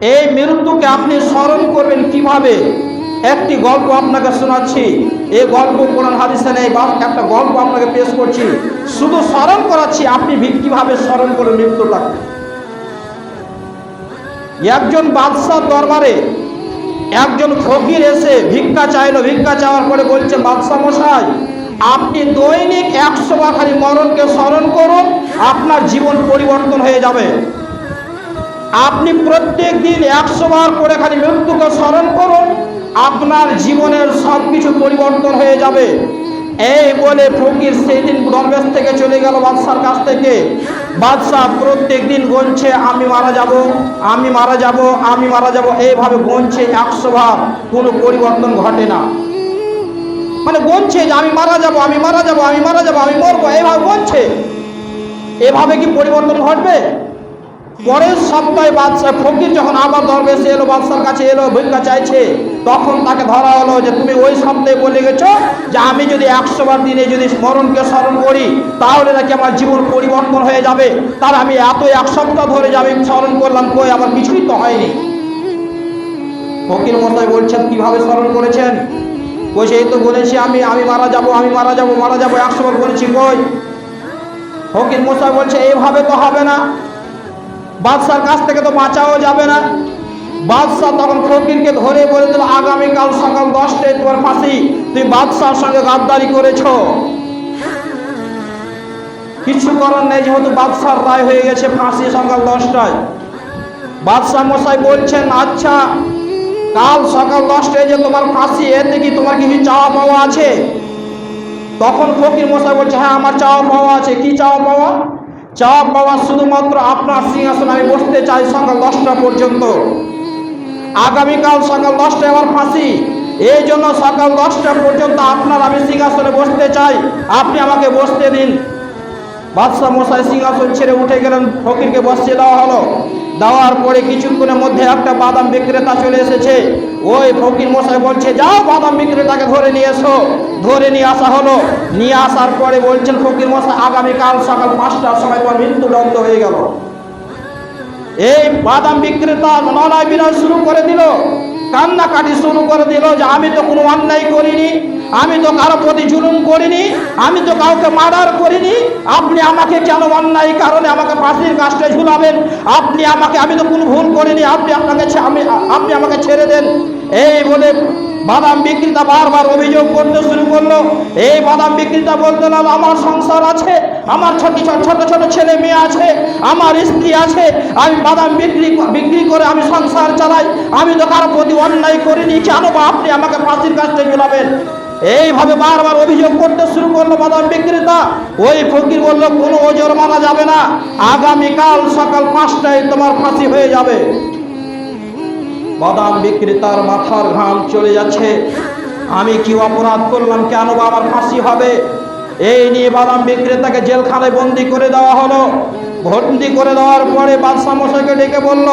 এই মৃত্যুকে আপনি স্মরণ করবেন কিভাবে? একটি গল্প আপনাকে শোনাচ্ছি। এই গল্প কোরআন হাদিসে নেই, বা একটা গল্প আপনাকে পেশ করছি, শুধু স্মরণ করাচ্ছি আপনি কিভাবে স্মরণ করবেন মৃত্যুটাকে। একজন বাদশার দরবারে একজন ফকির এসে ভিক্ষা চাইলো। ভিক্ষা চাওয়ার পরে বলছে, বাদশা মশাই, আপনি দৈনিক 100 বার খালি মরণকে স্মরণ করুন, আপনার জীবন পরিবর্তন হয়ে যাবে। আপনি প্রত্যেক দিন 100 বার করে খালি মৃত্যুকে স্মরণ করুন, আপনার জীবনের সব কিছু পরিবর্তন হয়ে যাবে। এই বলে ফকির সেই দিন দরবেশ থেকে চলে গেল বাদশার কাছ থেকে। বাদশাহ প্রত্যেক দিন গুনছে, আমি মারা যাব, আমি মারা যাব, আমি মারা যাব, এইভাবে গুনছে 100 বার। কোনো পরিবর্তন ঘটে না। মানে গুনছে যে আমি মারা যাব, আমি মারা যাব, আমি মারা যাব, আমি মরবো, এইভাবে গুনছে। এভাবে কি পরিবর্তন ঘটবে? পরের সপ্তাহে বাদশাহ ফকির যখন আবার দরবেশে এলো, বাদশার কাছে এলো, ভিক্ষা চাইছে, তখন তাকে ধরা হলো যে তুমি ওই সপ্তাহে বলে গেছো যে আমি যদি 100 বার দিনে যদি স্মরণকে স্মরণ করি তাহলে নাকি আমার জীবন পরিবর্তন হয়ে যাবে। তার আমি এত 1 সপ্তাহ ধরে যে আমি স্মরণ করলাম, কই আমার কিছুই তো হয়নি। ফকির মশাই বলছেন, কিভাবে স্মরণ করেছেন? বলছে, এই তো বলেছি আমি মারা যাব, আমি মারা যাব, মারা যাব, 100 বার বলেছি, কই? ফকির মশাই বলছে, এইভাবে তো হবে না, বাদশার কাছ থেকে তো বাঁচাও যাবে না। বাদশাহ তখন ফকিরকে ধরে বলে দিল, আগামীকাল সকাল 10টায় তোমার ফাঁসি। তুমি বাদশার সঙ্গে গাদ্দারি করেছ। কিছু করার নেই, যেহেতু বাদশার রায় হয়ে গেছে, ফাঁসি সকাল 10টায়। বাদশাহ মশাই বলছেন, আচ্ছা কাল সকাল 10টায় যে তোমার ফাঁসি, এতে কি তোমার কিছু চাওয়া পাওয়া আছে? তখন ফকির মশাই বলছে, হ্যাঁ আমার চাওয়া পাওয়া আছে। কি চাওয়া পাওয়া? চাওয়া পাওয়া শুধুমাত্র আপনার সিংহাসন আমি বসতে চাই সকাল 10টা পর্যন্ত। আগামীকাল সকাল 10টায় আমার ফাঁসি, এই জন্য সকাল 10টা পর্যন্ত আপনার আমি সিংহাসনে বসতে চাই, আপনি আমাকে বসতে দিন। বাদশাহ মশাই সিংহাসন ছেড়ে উঠে গেলেন, ফকিরকে বসিয়ে দেওয়া হলো। দেওয়ার পরে কিছুক্ষণের মধ্যে একটা বাদাম বিক্রেতা চলে এসেছে। ওই ফকির মশাই বলছে, যাও বাদাম বিক্রেতাকে ধরে নিয়ে এসো। ধরে নিয়ে আসা হলো। নিয়ে আসার পরে বলছেন ফকির মশাই, আগামীকাল সকাল 5টার সময় তোমার মৃত্যুদণ্ড হয়ে গেল। এই বাদাম বিক্রেতা ননায় বিনয় শুরু করে দিল, কান্নাকাটি শুরু করে দিল যে আমি তো কোনো অন্যায় করিনি, আমি তো কারো প্রতি জুলুম করিনি, আমি তো কাউকে মার্ডার করিনি, আপনি আমাকে কেন অন্যায় কারণে আমাকে ফাঁসির কাস্টে ঝুলাবেন? আপনি আমাকে, আমি তো কোনো ভুল করিনি, আপনি আমাকে ছেড়ে দেন। এই বলে বাদাম বিক্রেতা বারবার অভিযোগ করতে শুরু করলো। এই বাদাম বিক্রেতা বলতে লাগলো, আমার সংসার আছে, আমার ছোট ছোট ছেলে মেয়ে আছে, আমার স্ত্রী আছে, আমি বাদাম বিক্রি করে আমি সংসার চালাই, আমি তো কারো প্রতি অন্যায় করিনি, কেন বা আপনি আমাকে ফাঁসির কাস্টে ঝুলাবেন? এইভাবে বারবার অভিযোগ করতে শুরু করলো বাদাম বিক্রেতা। ওই ফকির বলল, কোনো ওজোর মানা যাবে না, আগামীকাল সকাল 5টায় তোমার ফাঁসি হয়ে যাবে। বাদাম বিক্রেতার মাথার ঘাম চলে যাচ্ছে, আমি কি অপরাধ করলাম, কেন বা আমার ফাঁসি হবে? এই নিয়ে বাদাম বিক্রেতাকে জেলখানায় বন্দি করে দেওয়া হলো। বন্দি করে দেওয়ার পরে বাদশাহ মশাইকে ডেকে বলল,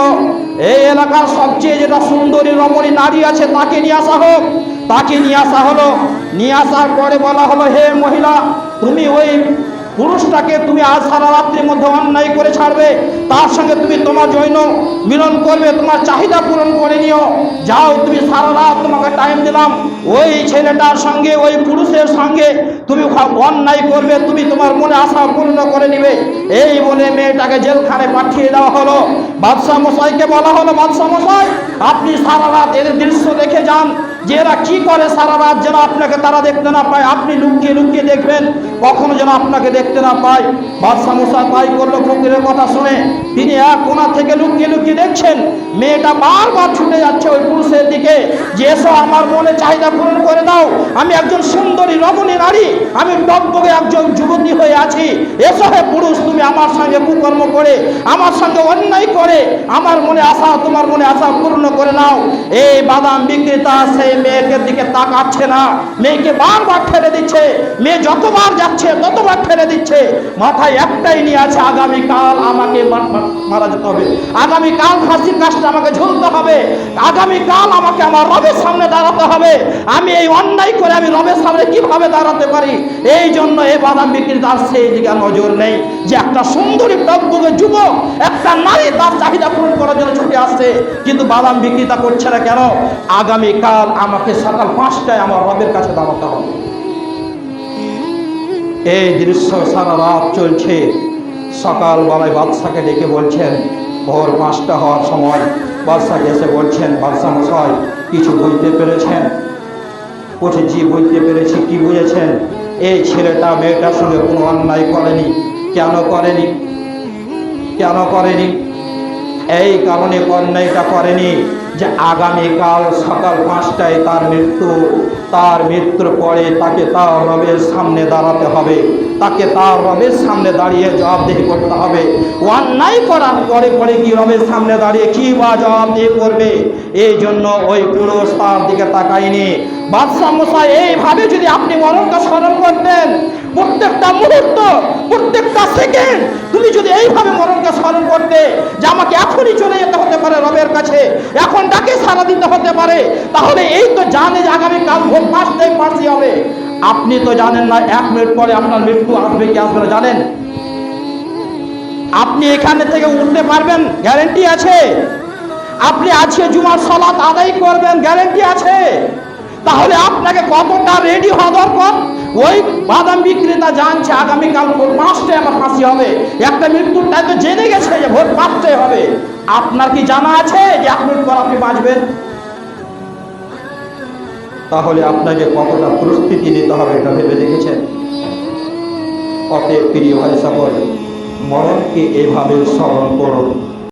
এই এলাকার সবচেয়ে যেটা সুন্দরী রমণী নারী আছে তাকে নিয়ে আসা হোক। তাকে নিয়ে আসা হলো। নিয়ে আসার পরে বলা হলো, হে মহিলা, তুমি ওই পুরুষটাকে তুমি আজ সারা রাত্রির মধ্যে অন্যায় করে ছাড়বে, তার সঙ্গে তুমি তোমার যৌন মিলন করবে, তোমার চাহিদা পূরণ করে নিও। যাও, তুমি সারা রাত তোমাকে টাইম দিলাম, ওই ছেলেটার সঙ্গে ওই পুরুষের সঙ্গে তুমি অন্যায় করবে, তুমি তোমার মনে আশা পূর্ণ করে নিবে। এই বলে মেয়েটাকে জেলখানায় পাঠিয়ে দেওয়া হলো। বাদশাহ মশাইকে বলা হলো, বাদশাহ মশাই আপনি সারা রাত এদের দৃশ্য দেখে যান, যে এরা কি করে সারা রাত, যেন আপনাকে তারা দেখতে না পায়, আপনি লুকিয়ে লুকিয়ে দেখবেন, কখনো যেন আপনাকে দেখতে না পায়। বাদশাহ মশাই তাই করলো। ফকিরের কথা শুনে তিনি এক কোণা থেকে লুকিয়ে লুকিয়ে দেখছেন, মেয়েটা বারবার ছুটে যাচ্ছে ওই পুরুষের দিকে, যে এসো আমার মনে চাহিদা পূরণ করে দাও, আমি একজন সুন্দরী রমণী নারী, আমি টকবগে একজন যুবতী হয়ে আছি, এসো হে পুরুষ, তুমি আমার সঙ্গে কুকর্ম করে, আমার সঙ্গে অন্যায় করে আমার মনে আশা, তোমার মনে আশা পূর্ণ করে নাও। এই বাদাম বিক্রেতা সেই মেয়েকে দিকে তাকাচ্ছে না, মেয়েকে বারবার ঠেলে দিচ্ছে। মেয়ে যতবার যাচ্ছে ততবার ঠেলে দিচ্ছে। দিচ্ছে, মাথায় একটাই নিয়ে আছে, আগামীকাল আমাকে মারা যেতে হবে, আগামীকাল ফাঁসির কাজটা আমাকে ঝুলতে হবে, আগামীকাল আমাকে আমার রবের সামনে দাঁড়াতে হবে। আমি এই অন্যায় করে আমি রবের সামনে কিভাবে দাঁড়াতে পারি? এই জন্য এই বাদাম বিক্রেতার সেই দিকে নজর নেই যে একটা সুন্দরী প্রজ্ঞ যুবক, একটা নারী তার চাহিদা পূরণ করার জন্য ছুটে আসছে, কিন্তু বাদাম বিক্রেতা করছে না কেন? আগামীকাল আমাকে সকাল 5টায় আমার রবের কাছে দাঁড়াতে হবে। এই দৃশ্য সারা রাত চলছে। সকালবেলায় বাদশাকে ডেকে বলছেন, ভোর 5টা হওয়ার সময় বাদশাকে এসে বলছেন, বাদশা মশাই কিছু বুঝতে পেরেছেন? বলছে, জি বুঝতে পেরেছি। কি বুঝেছেন? এই ছেলেটা মেয়েটার সঙ্গে কোনো অন্যায় করেনি। কেন করেনি? কেন করেনি? এই কারণে অন্যায়টা করেনি যে আগামীকাল সকাল 5টায় তার মৃত্যুর পরে তাকে তার রবের সামনে দাঁড়াতে হবে, তাকে তার রবের সামনে দাঁড়িয়ে জবাবদিহি করতে হবে। অন্যায় করার পরে পরে কি রবের সামনে দাঁড়িয়ে কি বা জবাবদিহি করবে? এই জন্য ওই পুরুষ তার দিকে তাকায়নি। বাদশা মশাই, এইভাবে যদি আপনি মরণকে স্মরণ করতেন, প্রত্যেকটা মুহূর্ত, প্রত্যেকটা সেকেন্ড তুমি যদি এইভাবে মরণকে স্মরণ করতে যে আমাকে এখনই চলে যেতে হতে পারে রবের কাছে, এখন ডাকে সাড়া দিতে হতে পারে, তাহলে এই তো জানে যে আগামীকাল ভোর 5টায় ফাঁসি হবে। আপনি তো জানেন না 1 মিনিট পরে আপনার মৃত্যু আসবে কি আসবে না, জানেন? আপনি এখানে থেকে উঠতে পারবেন, গ্যারেন্টি আছে? আপনি আজকে জুমার সালাত আদায় করবেন, গ্যারেন্টি আছে? তাহলে আপনাকে কতটা রেডি হওয়া দরকার? ওই বাদাম বিক্রেতা জানছে আগামীকাল ভোর 5টায় আমার ফাঁসি হবে, একটা মৃত্যুর টাইম তো জেনে গেছে যে ভোর 5টায় হবে। আপনার কি জানা আছে যে 1 মিনিট পর আপনি বাঁচবেন? তাহলে আপনাকে কতটা প্রস্তুতি নিতে হবে এটা ভেবে দেখেছেন? অতএব প্রিয় ভাই সকল, মরণকে এভাবে স্মরণ করুন।